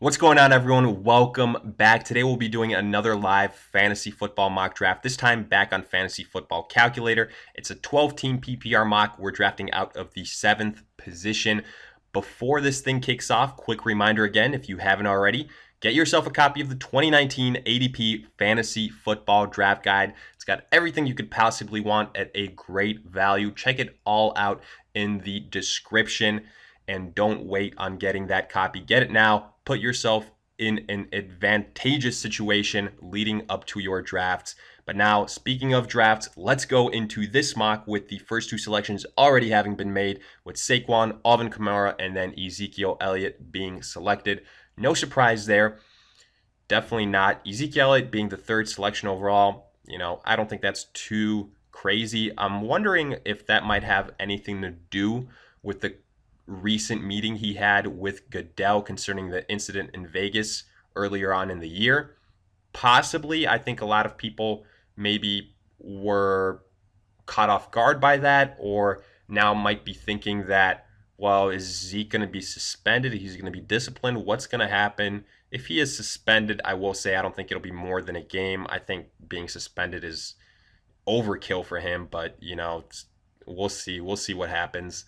What's going on, everyone? Welcome back. Today we'll be doing another live fantasy football mock draft, this time back on Fantasy Football Calculator. It's a 12-team PPR mock. We're drafting out of the 7th position. Before this thing kicks off, quick reminder again, if you haven't already, get yourself a copy of the 2019 ADP Fantasy Football Draft Guide. It's got everything you could possibly want at a great value. Check it all out in the description. And don't wait on getting that copy. Get it now. Put yourself in an advantageous situation leading up to your drafts. But now, speaking of drafts, let's go into this mock with the first two selections already having been made, with Saquon, Alvin Kamara, and then Ezekiel Elliott being selected. No surprise there. Definitely not. Ezekiel Elliott being the third selection overall, I don't think that's too crazy. I'm wondering if that might have anything to do with the recent meeting he had with Goodell concerning the incident in Vegas earlier on in the year. Possibly, I think a lot of people maybe were caught off guard by that, or now might be thinking that, well, is Zeke going to be suspended? He's going to be disciplined. What's going to happen? If he is suspended, I will say I don't think it'll be more than a game. I think being suspended is overkill for him, but we'll see. We'll see what happens.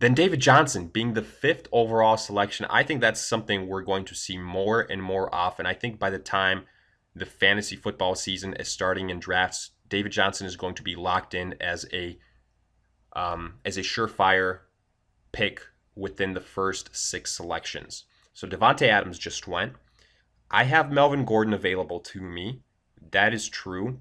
Then David Johnson being the fifth overall selection, I think that's something we're going to see more and more often. I think by the time the fantasy football season is starting in drafts, David Johnson is going to be locked in as a surefire pick within the first 6 selections. So Devontae Adams just went. I have Melvin Gordon available to me. That is true.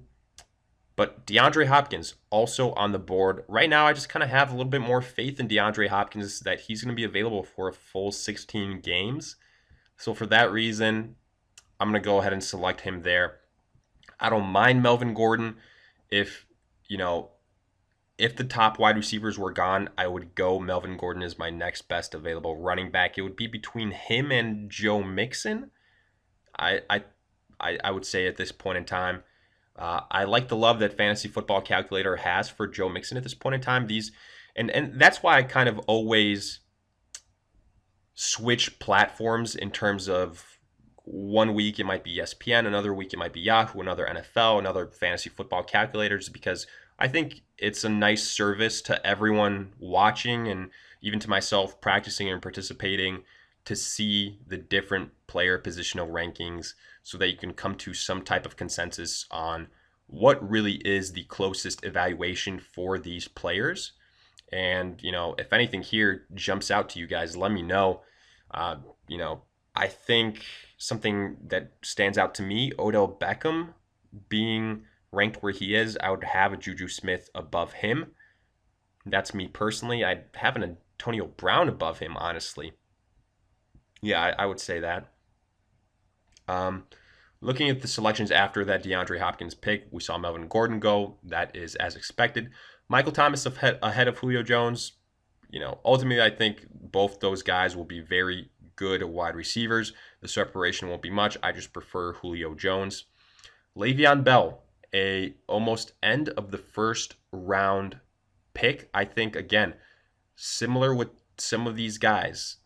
But DeAndre Hopkins also on the board. Right now, I just kind of have a little bit more faith in DeAndre Hopkins that he's going to be available for a full 16 games. So for that reason, I'm going to go ahead and select him there. I don't mind Melvin Gordon. If the top wide receivers were gone, I would go Melvin Gordon as my next best available running back. It would be between him and Joe Mixon. I would say at this point in time. I like the love that Fantasy Football Calculator has for Joe Mixon at this point in time. And that's why I kind of always switch platforms in terms of one week it might be ESPN, another week it might be Yahoo, another NFL, another Fantasy Football Calculators, because I think it's a nice service to everyone watching and even to myself practicing and participating to see the different player positional rankings so that you can come to some type of consensus on what really is the closest evaluation for these players. And, if anything here jumps out to you guys, let me know. I think something that stands out to me, Odell Beckham being ranked where he is, I would have a Juju Smith above him. That's me personally. I'd have an Antonio Brown above him, honestly. Yeah, I would say that. Looking at the selections after that DeAndre Hopkins pick, we saw Melvin Gordon go. That is as expected. Michael Thomas ahead of Julio Jones. Ultimately, I think both those guys will be very good wide receivers. The separation won't be much. I just prefer Julio Jones. Le'Veon Bell, a almost end of the first round pick. I think, again, similar with some of these guys.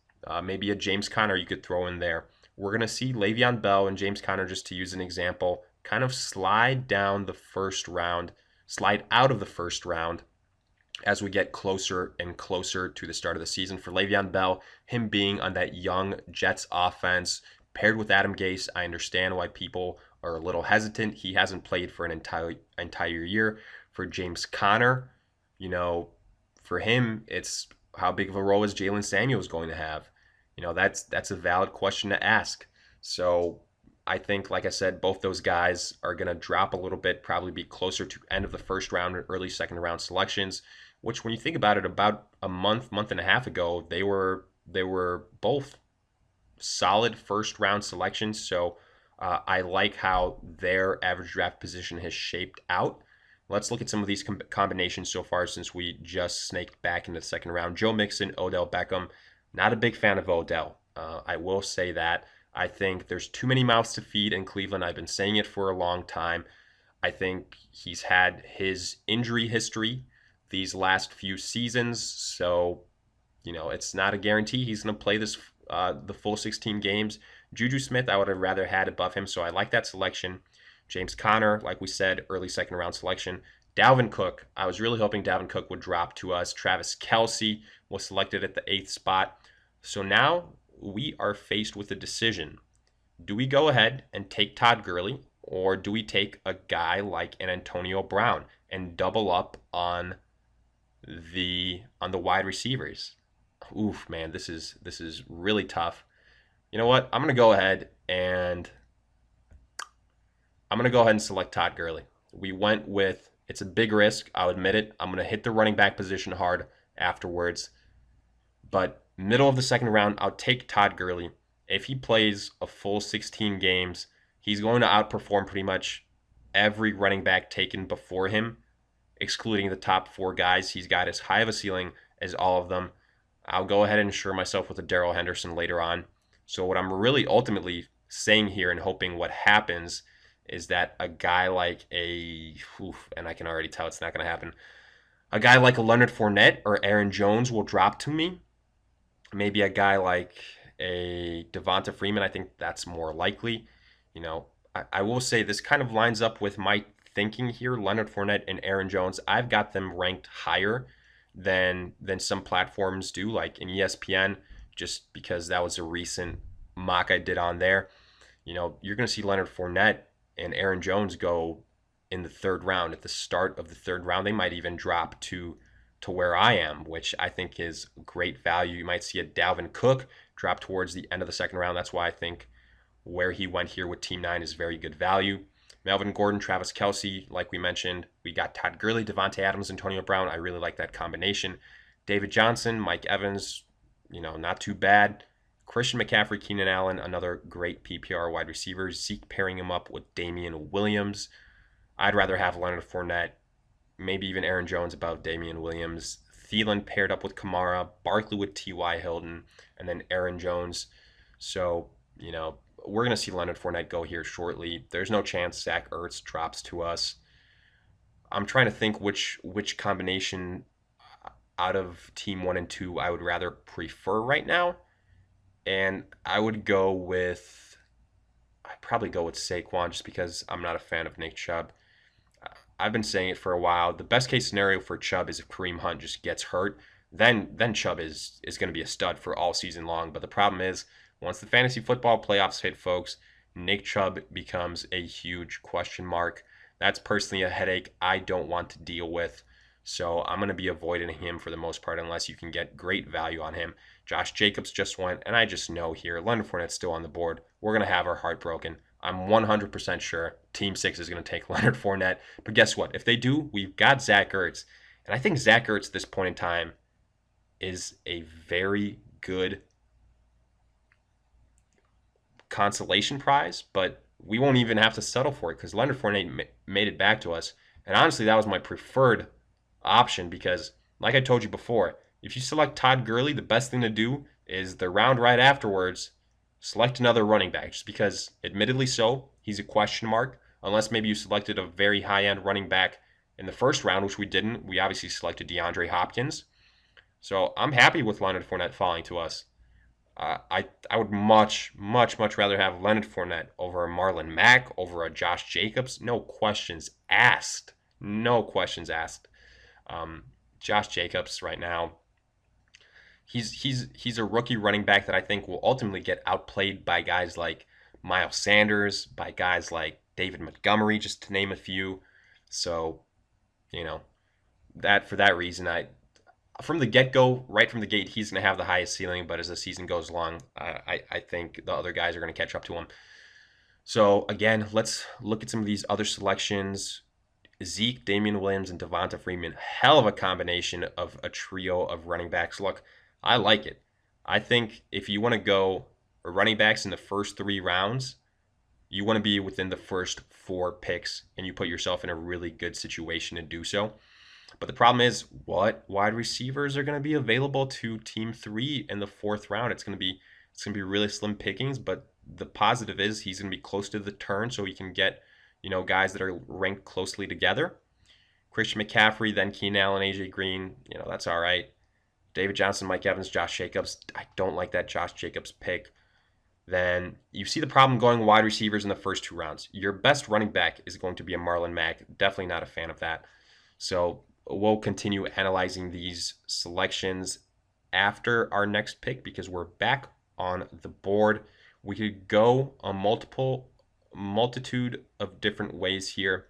Maybe a James Conner you could throw in there. We're going to see Le'Veon Bell and James Conner, just to use an example, kind of slide out of the first round as we get closer and closer to the start of the season. For Le'Veon Bell, him being on that young Jets offense, paired with Adam Gase, I understand why people are a little hesitant. He hasn't played for an entire year. For James Conner, for him, it's how big of a role is Jalen Samuels going to have? That's a valid question to ask. So I think, like I said, both those guys are going to drop a little bit, probably be closer to end of the first round or early second round selections, which when you think about it, about a month and a half ago, they were both solid first round selections. So I like how their average draft position has shaped out. Let's look at some of these combinations so far since we just snaked back into the second round. Joe Mixon, Odell Beckham. Not a big fan of Odell. I will say that. I think there's too many mouths to feed in Cleveland. I've been saying it for a long time. I think he's had his injury history these last few seasons. So, it's not a guarantee he's going to play this the full 16 games. Juju Smith, I would have rather had above him, so I like that selection. James Conner, like we said, early second round selection. Dalvin Cook, I was really hoping Dalvin Cook would drop to us. Travis Kelce was selected at the 8th spot. So now we are faced with a decision. Do we go ahead and take Todd Gurley, or do we take a guy like an Antonio Brown and double up on the wide receivers? Oof, man, this is really tough. You know what? I'm gonna go ahead and select Todd Gurley. We went with it's a big risk, I'll admit it. I'm gonna hit the running back position hard afterwards. But middle of the second round, I'll take Todd Gurley. If he plays a full 16 games, he's going to outperform pretty much every running back taken before him, excluding the top 4 guys. He's got as high of a ceiling as all of them. I'll go ahead and insure myself with a Darrell Henderson later on. So what I'm really ultimately saying here and hoping what happens is that a guy like and I can already tell it's not going to happen. A guy like a Leonard Fournette or Aaron Jones will drop to me. Maybe a guy like a Devonta Freeman, I think that's more likely. You know, I will say this kind of lines up with my thinking here. Leonard Fournette and Aaron Jones, I've got them ranked higher than some platforms do, like in ESPN, just because that was a recent mock I did on there. You know, you're going to see Leonard Fournette and Aaron Jones go in the 3rd round. At the start of the 3rd round, they might even drop to where I am, which I think is great value. You might see a Dalvin Cook drop towards the end of the 2nd round. That's why I think where he went here with Team 9 is very good value. Melvin Gordon, Travis Kelce, like we mentioned. We got Todd Gurley, Devontae Adams, Antonio Brown. I really like that combination. David Johnson, Mike Evans, not too bad. Christian McCaffrey, Keenan Allen, another great PPR wide receiver. Zeke pairing him up with Damian Williams. I'd rather have Leonard Fournette, maybe even Aaron Jones above Damian Williams. Thielen paired up with Kamara, Barkley with T.Y. Hilton, and then Aaron Jones. So, we're going to see Leonard Fournette go here shortly. There's no chance Zach Ertz drops to us. I'm trying to think which combination out of Team 1 and 2 I would rather prefer right now. And I'd probably go with Saquon just because I'm not a fan of Nick Chubb. I've been saying it for a while. The best case scenario for Chubb is if Kareem Hunt just gets hurt. Then Chubb is going to be a stud for all season long. But the problem is, once the fantasy football playoffs hit, folks, Nick Chubb becomes a huge question mark. That's personally a headache I don't want to deal with. So I'm going to be avoiding him for the most part unless you can get great value on him. Josh Jacobs just went, and I just know here, Leonard Fournette's still on the board. We're going to have our heart broken. I'm 100% sure Team 6 is going to take Leonard Fournette. But guess what? If they do, we've got Zach Ertz. And I think Zach Ertz at this point in time is a very good consolation prize, but we won't even have to settle for it because Leonard Fournette made it back to us. And honestly, that was my preferred option because, like I told you before, if you select Todd Gurley, the best thing to do is the round right afterwards, select another running back, just because, admittedly so, he's a question mark, unless maybe you selected a very high-end running back in the 1st round, which we didn't. We obviously selected DeAndre Hopkins. So I'm happy with Leonard Fournette falling to us. I would much, much, much rather have Leonard Fournette over a Marlon Mack, over a Josh Jacobs. No questions asked. No questions asked. Josh Jacobs right now, he's a rookie running back that I think will ultimately get outplayed by guys like Miles Sanders, by guys like David Montgomery, just to name a few. So, that for that reason, from the get-go, right from the gate, he's going to have the highest ceiling, but as the season goes along, I think the other guys are going to catch up to him. So, again, let's look at some of these other selections. Zeke, Damian Williams, and Devonta Freeman. Hell of a combination of a trio of running backs. Look, I like it. I think if you want to go running backs in the first 3 rounds, you want to be within the first 4 picks, and you put yourself in a really good situation to do so. But the problem is, what wide receivers are going to be available to Team 3 in the 4th round? It's going to be really slim pickings, but the positive is he's going to be close to the turn, so he can get guys that are ranked closely together. Christian McCaffrey, then Keenan Allen, AJ Green, that's all right. David Johnson, Mike Evans, Josh Jacobs. I don't like that Josh Jacobs pick. Then you see the problem going wide receivers in the first 2 rounds. Your best running back is going to be a Marlon Mack. Definitely not a fan of that. So we'll continue analyzing these selections after our next pick because we're back on the board. We could go a multitude of different ways here.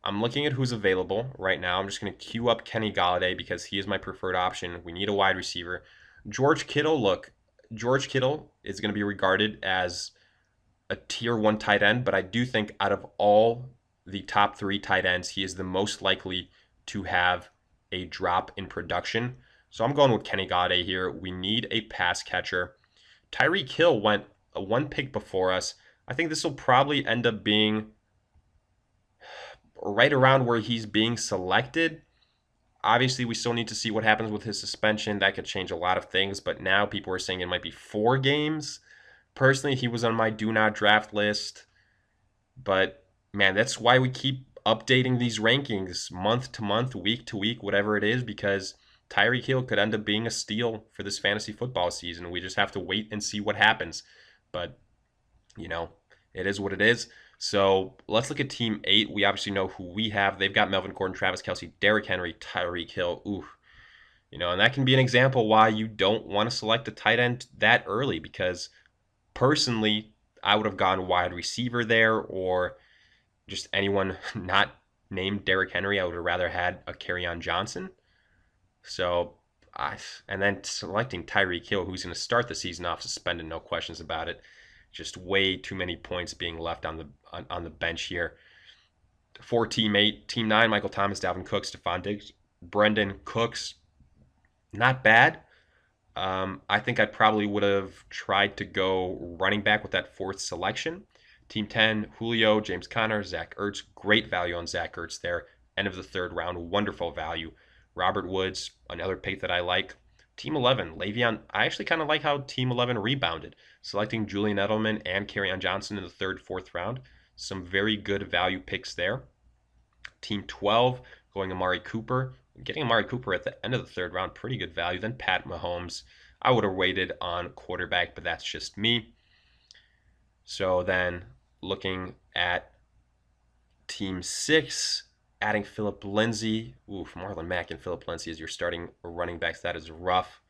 I'm looking at who's available right now. I'm just going to queue up Kenny Golladay because he is my preferred option. We need a wide receiver. George Kittle, look, George Kittle is going to be regarded as a tier 1 tight end, but I do think out of all the top 3 tight ends, he is the most likely to have a drop in production. So I'm going with Kenny Golladay here. We need a pass catcher. Tyreek Hill went a 1 pick before us. I think this will probably end up being right around where he's being selected. Obviously, we still need to see what happens with his suspension. That could change a lot of things, but now people are saying it might be 4 games. Personally, he was on my do not draft list, but man, that's why we keep updating these rankings month to month, week to week, whatever it is, because Tyreek Hill could end up being a steal for this fantasy football season. We just have to wait and see what happens. But, it is what it is. So let's look at Team 8. We obviously know who we have. They've got Melvin Gordon, Travis Kelce, Derrick Henry, Tyreek Hill. Ooh. And that can be an example why you don't want to select a tight end that early because personally, I would have gone wide receiver there or just anyone not named Derrick Henry. I would have rather had a Kerryon Johnson. So, and then selecting Tyreek Hill, who's going to start the season off suspended, no questions about it. Just way too many points being left on the bench here. For Team 8, Team 9, Michael Thomas, Dalvin Cook, Stephon Diggs, Brendan Cooks. Not bad. I think I probably would have tried to go running back with that 4th selection. Team 10, Julio, James Conner, Zach Ertz. Great value on Zach Ertz there. End of the 3rd round. Wonderful value. Robert Woods, another pick that I like. Team 11, Le'Veon. I actually kind of like how Team 11 rebounded, selecting Julian Edelman and Kerryon Johnson in the 3rd, 4th round. Some very good value picks there. Team 12, going Amari Cooper. Getting Amari Cooper at the end of the 3rd round, pretty good value. Then Pat Mahomes. I would have waited on quarterback, but that's just me. So then looking at Team 6, adding Phillip Lindsay. Oof, Marlon Mack and Phillip Lindsay as your starting running backs. That is rough.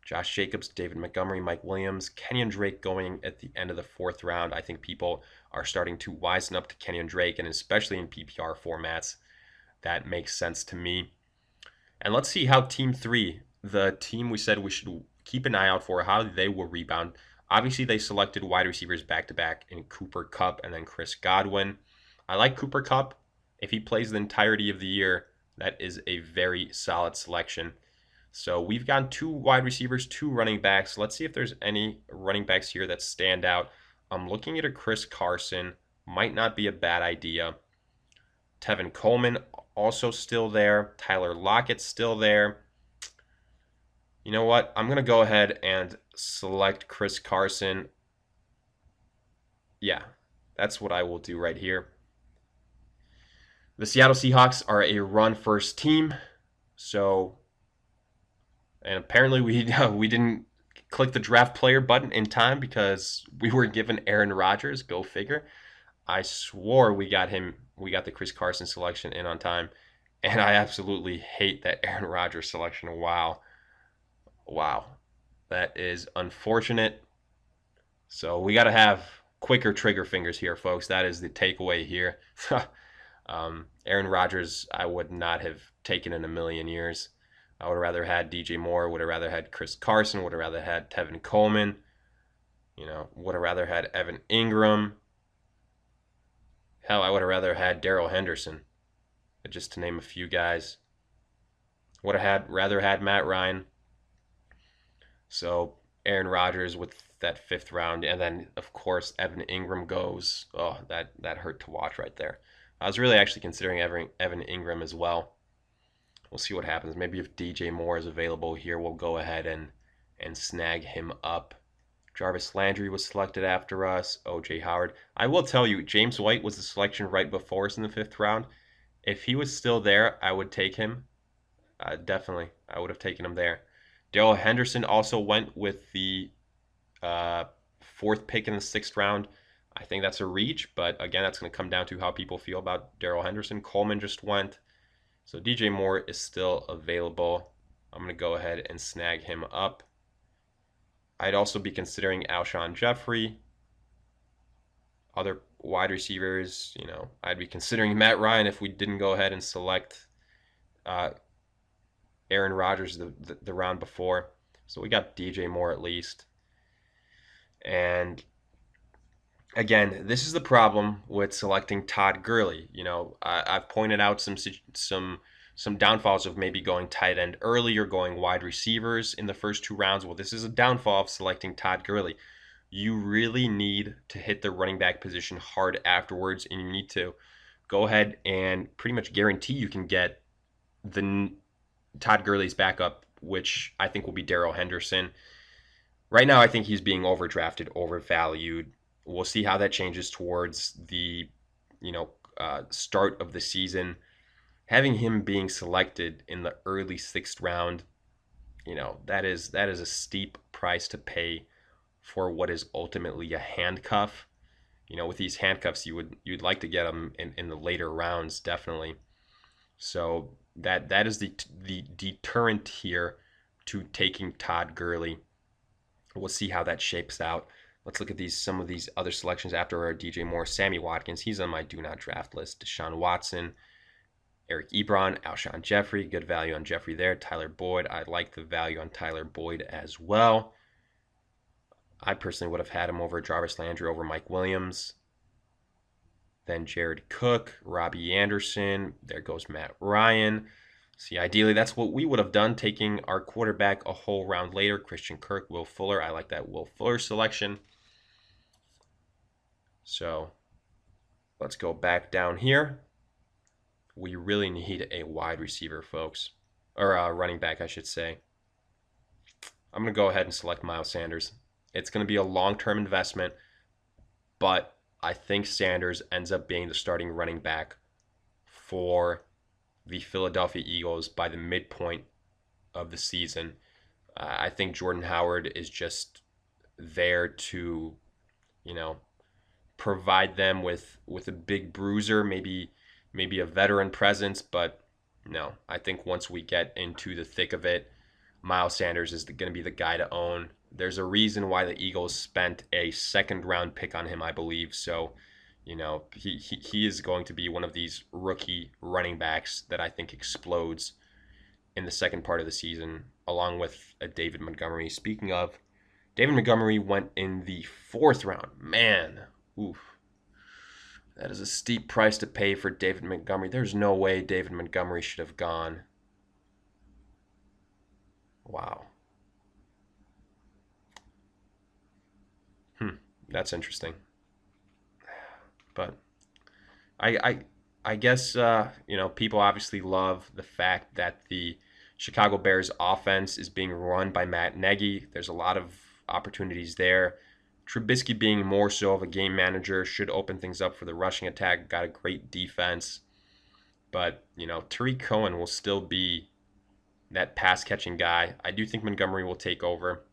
Josh Jacobs, David Montgomery, Mike Williams, Kenyon Drake going at the end of the 4th round. I think people are starting to wisen up to Kenyon Drake, and especially in PPR formats, that makes sense to me. And let's see how Team 3, the team we said we should keep an eye out for, how they will rebound. Obviously, they selected wide receivers back-to-back in Cooper Kupp and then Chris Godwin. I like Cooper Kupp. If he plays the entirety of the year, that is a very solid selection. So we've got 2 wide receivers, 2 running backs. Let's see if there's any running backs here that stand out. I'm looking at a Chris Carson. Might not be a bad idea. Tevin Coleman also still there. Tyler Lockett's still there. You know what? I'm going to go ahead and select Chris Carson. Yeah, that's what I will do right here. The Seattle Seahawks are a run-first team. So, and apparently we didn't click the draft player button in time because we were given Aaron Rodgers. Go figure. I swore we got the Chris Carson selection in on time. And I absolutely hate that Aaron Rodgers selection. Wow. That is unfortunate. So we got to have quicker trigger fingers here, folks. That is the takeaway here. Aaron Rodgers, I would not have taken in a million years. I would have rather had DJ Moore, would have rather had Chris Carson, would have rather had Tevin Coleman, would have rather had Evan Ingram. Hell, I would have rather had Darrell Henderson, just to name a few guys. Would have rather had Matt Ryan. So Aaron Rodgers with that 5th round, and then of course Evan Ingram goes. Oh, that hurt to watch right there. I was really actually considering Evan Ingram as well. We'll see what happens. Maybe if DJ Moore is available here, we'll go ahead and snag him up. Jarvis Landry was selected after us. O.J. Howard. I will tell you, James White was the selection right before us in the 5th round. If he was still there, I would take him. Definitely, I would have taken him there. Darrell Henderson also went with the uh, fourth pick in the sixth round. I think that's a reach, but again, that's going to come down to how people feel about Darrell Henderson. Coleman just went, so DJ Moore is still available. I'm going to go ahead and snag him up. I'd also be considering Alshon Jeffrey. Other wide receivers, I'd be considering Matt Ryan if we didn't go ahead and select uh, Aaron Rodgers the round before. So we got DJ Moore at least. And again, this is the problem with selecting Todd Gurley. I've pointed out some downfalls of maybe going tight end early or going wide receivers in the first two rounds. Well, this is a downfall of selecting Todd Gurley. You really need to hit the running back position hard afterwards, and you need to go ahead and pretty much guarantee you can get the Todd Gurley's backup, which I think will be Darrell Henderson. Right now, I think he's being overdrafted, overvalued. We'll see how that changes towards the, start of the season. Having him being selected in the early sixth round, that is a steep price to pay for what is ultimately a handcuff. With these handcuffs, you'd like to get them in the later rounds, definitely. So that is the deterrent here to taking Todd Gurley. We'll see how that shapes out. Let's look at some of these other selections after our DJ Moore. Sammy Watkins, he's on my do not draft list. Deshaun Watson, Eric Ebron, Alshon Jeffrey, good value on Jeffrey there. Tyler Boyd, I like the value on Tyler Boyd as well. I personally would have had him over Jarvis Landry over Mike Williams. Then Jared Cook, Robbie Anderson. There goes Matt Ryan. See, ideally, that's what we would have done, taking our quarterback a whole round later. Christian Kirk, Will Fuller. I like that Will Fuller selection. So let's go back down here. We really need a wide receiver, folks. Or a running back, I should say. I'm going to go ahead and select Miles Sanders. It's going to be a long-term investment, but I think Sanders ends up being the starting running back for the Philadelphia Eagles by the midpoint of the season. I think Jordan Howard is just there to, provide them with a big bruiser, maybe a veteran presence, but no, I think once we get into the thick of it, Miles Sanders is going to be the guy to own. There's a reason why the Eagles spent a second round pick on him, I believe. So, he is going to be one of these rookie running backs that I think explodes in the second part of the season, along with a David Montgomery. Speaking of, David Montgomery went in the fourth round. Man, oof. That is a steep price to pay for David Montgomery. There's no way David Montgomery should have gone. Wow. That's interesting. But I guess people obviously love the fact that the Chicago Bears offense is being run by Matt Nagy. There's a lot of opportunities there. Trubisky being more so of a game manager should open things up for the rushing attack. Got a great defense. But, Tariq Cohen will still be that pass-catching guy. I do think Montgomery will take over,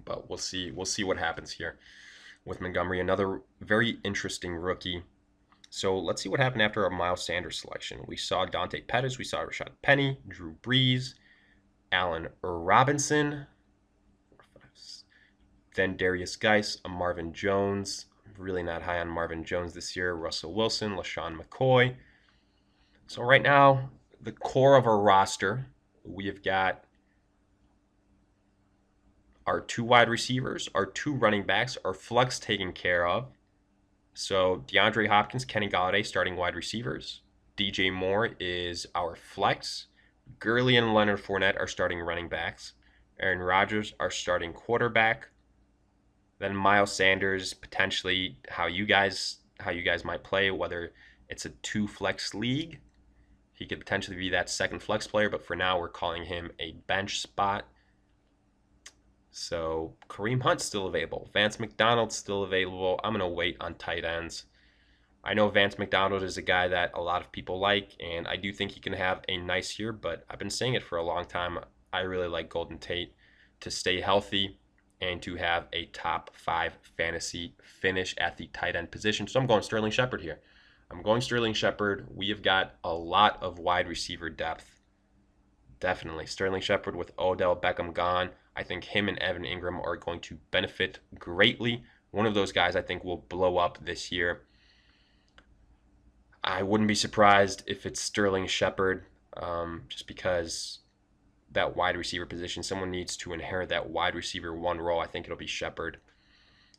but we'll see. We'll see what happens here with Montgomery. Another very interesting rookie. So let's see what happened after our Miles Sanders selection. We saw Dante Pettis, we saw Rashad Penny, Drew Brees, Allen Robinson, then Darius Geis, Marvin Jones. Really not high on Marvin Jones this year. Russell Wilson, LaShawn McCoy. So right now, the core of our roster, we have got our two wide receivers, our two running backs, our flex taken care of. So DeAndre Hopkins, Kenny Golladay starting wide receivers. DJ Moore is our flex. Gurley and Leonard Fournette are starting running backs. Aaron Rodgers, our starting quarterback. Then Miles Sanders, potentially how you guys might play, whether it's a two flex league. He could potentially be that second flex player, but for now we're calling him a bench spot. So Kareem Hunt's still available. Vance McDonald's still available. I'm going to wait on tight ends. I know Vance McDonald is a guy that a lot of people like, and I do think he can have a nice year, but I've been saying it for a long time. I really like Golden Tate to stay healthy and to have a top 5 fantasy finish at the tight end position. So I'm going Sterling Shepard here. I'm going Sterling Shepard. We have got a lot of wide receiver depth. Definitely. Sterling Shepard with Odell Beckham gone. I think him and Evan Ingram are going to benefit greatly. One of those guys I think will blow up this year. I wouldn't be surprised if it's Sterling Shepard, just because that wide receiver position, someone needs to inherit that wide receiver 1 role. I think it'll be Shepard,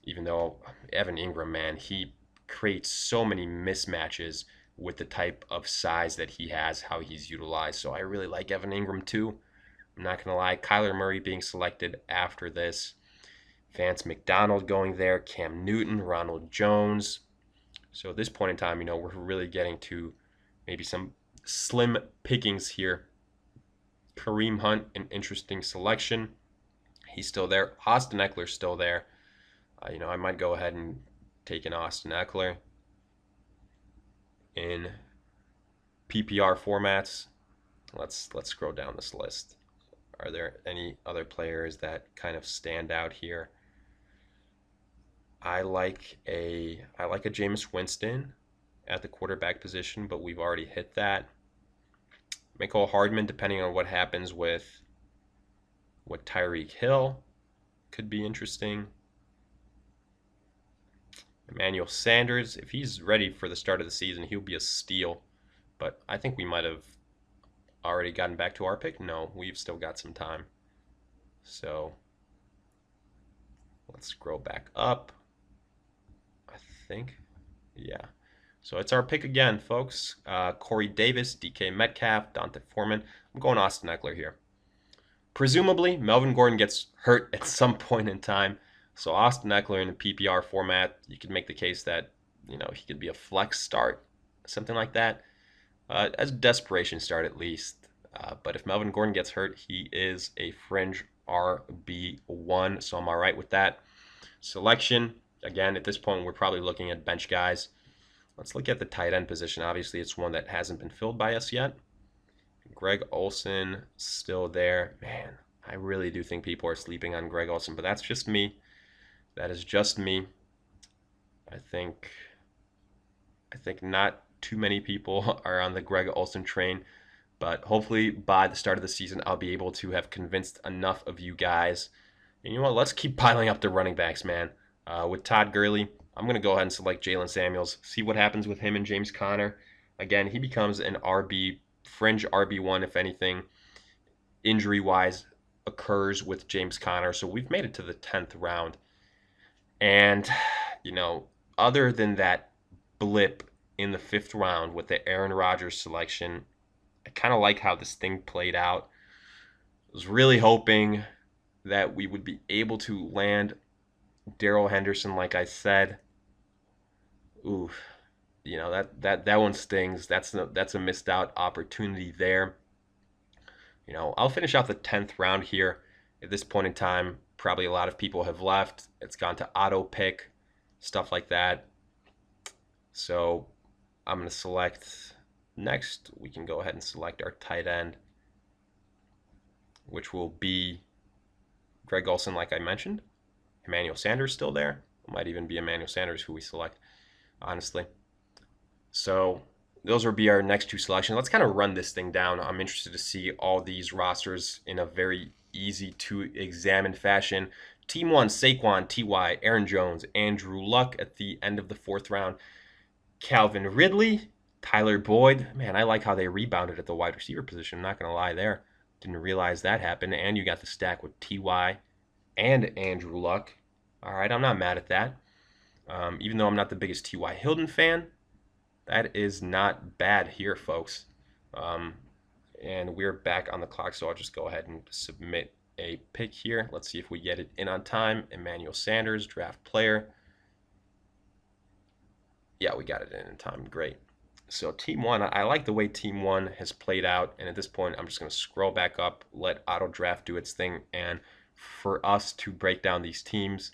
even though Evan Ingram, man, he creates so many mismatches with the type of size that he has, how he's utilized. So I really like Evan Ingram too. I'm not going to lie. Kyler Murray being selected after this. Vance McDonald going there. Cam Newton, Ronald Jones. So at this point in time, we're really getting to maybe some slim pickings here. Kareem Hunt, an interesting selection. He's still there. Austin Eckler's still there. I might go ahead and take an Austin Eckler in PPR formats. Let's scroll down this list. Are there any other players that kind of stand out here? I like a Jameis Winston at the quarterback position, but we've already hit that. Mecole Hardman, depending on what happens with Tyreek Hill, could be interesting. Emmanuel Sanders, if he's ready for the start of the season, he'll be a steal. But I think we might have already gotten back to our pick. No, we've still got some time. So let's scroll back up. I think, yeah. So it's our pick again, folks. Corey Davis, DK Metcalf, Dante Foreman. I'm going Austin Eckler here. Presumably, Melvin Gordon gets hurt at some point in time. So Austin Eckler in the PPR format, you could make the case that, he could be a flex start, something like that. As a desperation start at least. But if Melvin Gordon gets hurt, he is a fringe RB1. So I'm all right with that selection. Again, at this point, we're probably looking at bench guys. Let's look at the tight end position. Obviously, it's one that hasn't been filled by us yet. Greg Olsen still there. Man, I really do think people are sleeping on Greg Olsen, but that's just me. That is just me. I think not too many people are on the Greg Olsen train, but hopefully by the start of the season, I'll be able to have convinced enough of you guys. And you know what? Let's keep piling up the running backs, man. With Todd Gurley, I'm going to go ahead and select Jalen Samuels, see what happens with him and James Conner. Again, he becomes an fringe RB1, if anything, injury-wise, occurs with James Conner. So we've made it to the 10th round. And, other than that blip in the 5th round with the Aaron Rodgers selection, I kind of like how this thing played out. I was really hoping that we would be able to land Darrell Henderson, like I said. Ooh, that one stings. That's a missed out opportunity there. I'll finish out the 10th round here. At this point in time, probably a lot of people have left. It's gone to auto pick, stuff like that. So I'm going to select next. We can go ahead and select our tight end, which will be Greg Olsen, like I mentioned. Emmanuel Sanders still there. It might even be Emmanuel Sanders who we select, honestly. So those will be our next 2 selections. Let's kind of run this thing down. I'm interested to see all these rosters in a very easy to examine fashion. Team 1, Saquon, T.Y., Aaron Jones, Andrew Luck at the end of the 4th round. Calvin Ridley, Tyler Boyd. Man, I like how they rebounded at the wide receiver position. I'm not going to lie there. Didn't realize that happened. And you got the stack with T.Y. and Andrew Luck. All right, I'm not mad at that. Even though I'm not the biggest T.Y. Hilton fan, that is not bad here, folks. And we're back on the clock, so I'll just go ahead and submit a pick here. Let's see if we get it in on time. Emmanuel Sanders, draft player. Yeah, we got it in time. Great. So Team 1, I like the way Team 1 has played out. And at this point, I'm just going to scroll back up, let Auto Draft do its thing. And for us to break down these teams,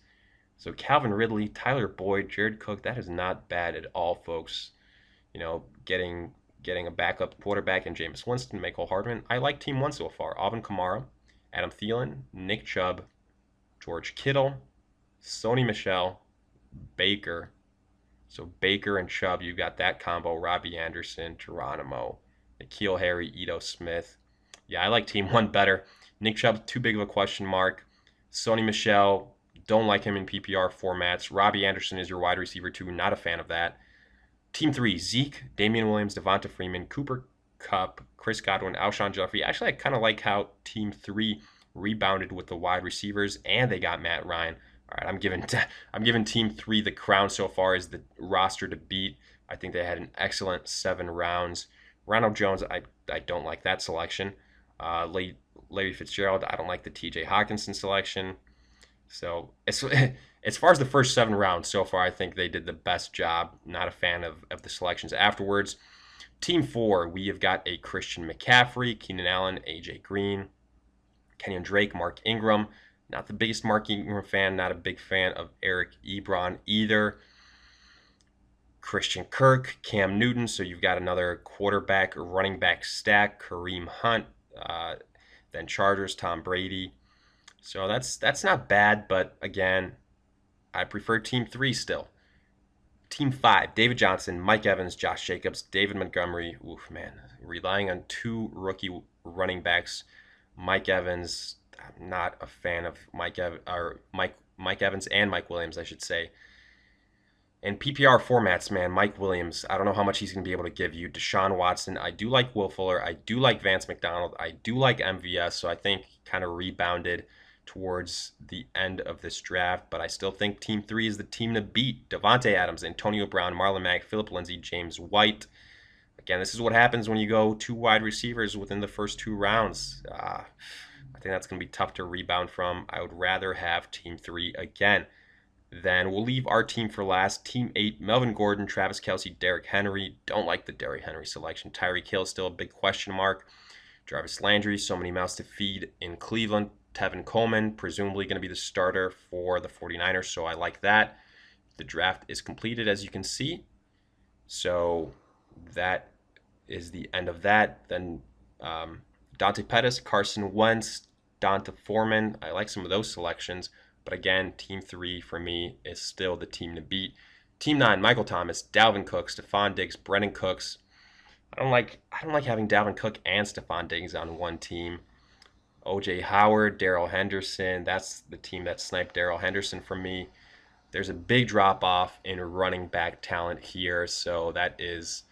So Calvin Ridley, Tyler Boyd, Jared Cook, that is not bad at all, folks. Getting a backup quarterback in Jameis Winston, Michael Hardman. I like Team 1 so far. Alvin Kamara, Adam Thielen, Nick Chubb, George Kittle, Sony Michel, Baker. So Baker and Chubb, you got that combo. Robbie Anderson, Geronimo, N'Keal Harry, Ito Smith. Yeah, I like Team 1 better. Nick Chubb, too big of a question mark. Sony Michel, don't like him in PPR formats. Robbie Anderson is your wide receiver 2. Not a fan of that. Team 3, Zeke, Damian Williams, Devonta Freeman, Cooper Kupp, Chris Godwin, Alshon Jeffrey. Actually, I kind of like how Team 3 rebounded with the wide receivers, and they got Matt Ryan. All right, I'm giving Team 3 the crown so far as the roster to beat. I think they had an excellent 7 rounds. Ronald Jones, I don't like that selection. Larry Fitzgerald, I don't like the T.J. Hawkinson selection. So as far as the first 7 rounds so far, I think they did the best job. Not a fan of the selections afterwards. Team 4, we have got a Christian McCaffrey, Keenan Allen, A.J. Green, Kenyon Drake, Mark Ingram. Not the biggest Mark Ingram fan. Not a big fan of Eric Ebron either. Christian Kirk, Cam Newton. So you've got another quarterback, running back stack. Kareem Hunt, then Chargers, Tom Brady. So that's not bad, but again, I prefer Team 3 still. Team 5, David Johnson, Mike Evans, Josh Jacobs, David Montgomery. Oof, man. Relying on 2 rookie running backs. Mike Evans, I'm not a fan of Mike Evans and Mike Williams, I should say. In PPR formats, man, Mike Williams, I don't know how much he's going to be able to give you. Deshaun Watson, I do like Will Fuller. I do like Vance McDonald. I do like MVS, so I think kind of rebounded towards the end of this draft, but I still think Team 3 is the team to beat. Devontae Adams, Antonio Brown, Marlon Mack, Phillip Lindsay, James White. Again, this is what happens when you go 2 wide receivers within the first 2 rounds. I think that's going to be tough to rebound from. I would rather have Team 3 again. Then we'll leave our team for last. Team 8, Melvin Gordon, Travis Kelce, Derrick Henry. Don't like the Derrick Henry selection. Tyreek Hill, still a big question mark. Jarvis Landry, so many mouths to feed in Cleveland. Tevin Coleman, presumably going to be the starter for the 49ers, so I like that. The draft is completed, as you can see. So that is the end of that. Then Dante Pettis, Carson Wentz, Donta Foreman. I like some of those selections. But again, Team 3 for me is still the team to beat. Team 9, Michael Thomas, Dalvin Cook, Stephon Diggs, Brennan Cooks. I don't like having Dalvin Cook and Stephon Diggs on one team. O.J. Howard, Darrell Henderson. That's the team that sniped Darrell Henderson from me. There's a big drop-off in running back talent here, so that is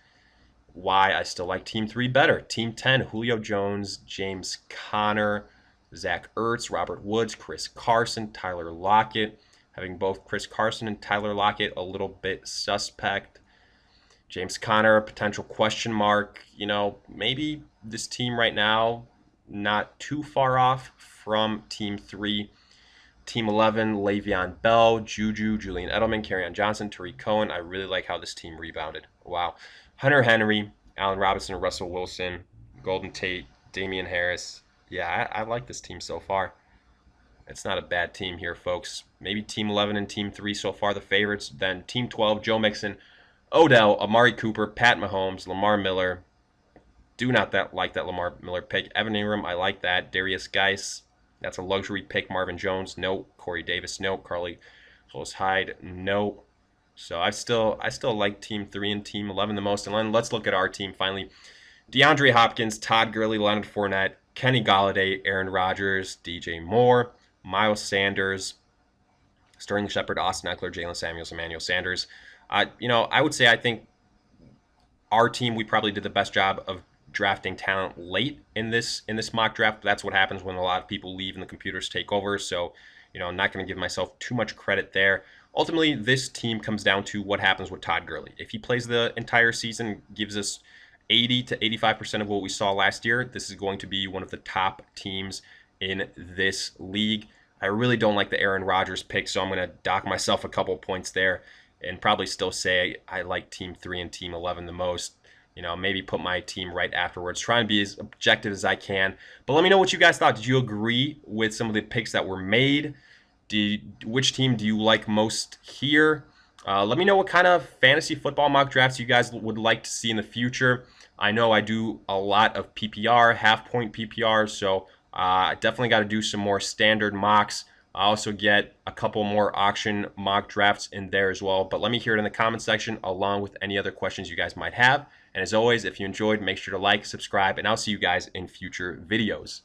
why I still like Team 3 better. Team 10, Julio Jones, James Conner, Zach Ertz, Robert Woods, Chris Carson, Tyler Lockett. Having both Chris Carson and Tyler Lockett a little bit suspect. James Conner, potential question mark. Maybe this team right now not too far off from Team 3. Team 11, Le'Veon Bell, Juju, Julian Edelman, Kerryon Johnson, Tariq Cohen. I really like how this team rebounded. Wow. Hunter Henry, Allen Robinson, Russell Wilson, Golden Tate, Damian Harris. Yeah, I like this team so far. It's not a bad team here, folks. Maybe Team 11 and Team 3 so far the favorites. Then Team 12, Joe Mixon, Odell, Amari Cooper, Pat Mahomes, Lamar Miller. Do not like that Lamar Miller pick. Evan Ingram, I like that. Darius Geis, that's a luxury pick. Marvin Jones, no. Corey Davis, no. Carly Close Hyde, no. So I still like Team 3 and Team 11 the most. And then let's look at our team finally. DeAndre Hopkins, Todd Gurley, Leonard Fournette, Kenny Galladay, Aaron Rodgers, DJ Moore, Miles Sanders, Sterling Shepard, Austin Eckler, Jalen Samuels, Emmanuel Sanders. I would say I think our team, we probably did the best job of drafting talent late in this mock draft. That's what happens when a lot of people leave and the computers take over. So, I'm not going to give myself too much credit there. Ultimately, this team comes down to what happens with Todd Gurley. If he plays the entire season, gives us 80 to 85% of what we saw last year, this is going to be one of the top teams in this league. I really don't like the Aaron Rodgers pick, so I'm going to dock myself a couple points there and probably still say I like Team 3 and Team 11 the most. Maybe put my team right afterwards. Try and be as objective as I can. But let me know what you guys thought. Did you agree with some of the picks that were made? which team do you like most here? Let me know what kind of fantasy football mock drafts you guys would like to see in the future. I know I do a lot of PPR, half-point PPR, so I definitely got to do some more standard mocks. I also get a couple more auction mock drafts in there as well. But let me hear it in the comment section along with any other questions you guys might have. And as always, if you enjoyed, make sure to like, subscribe, and I'll see you guys in future videos.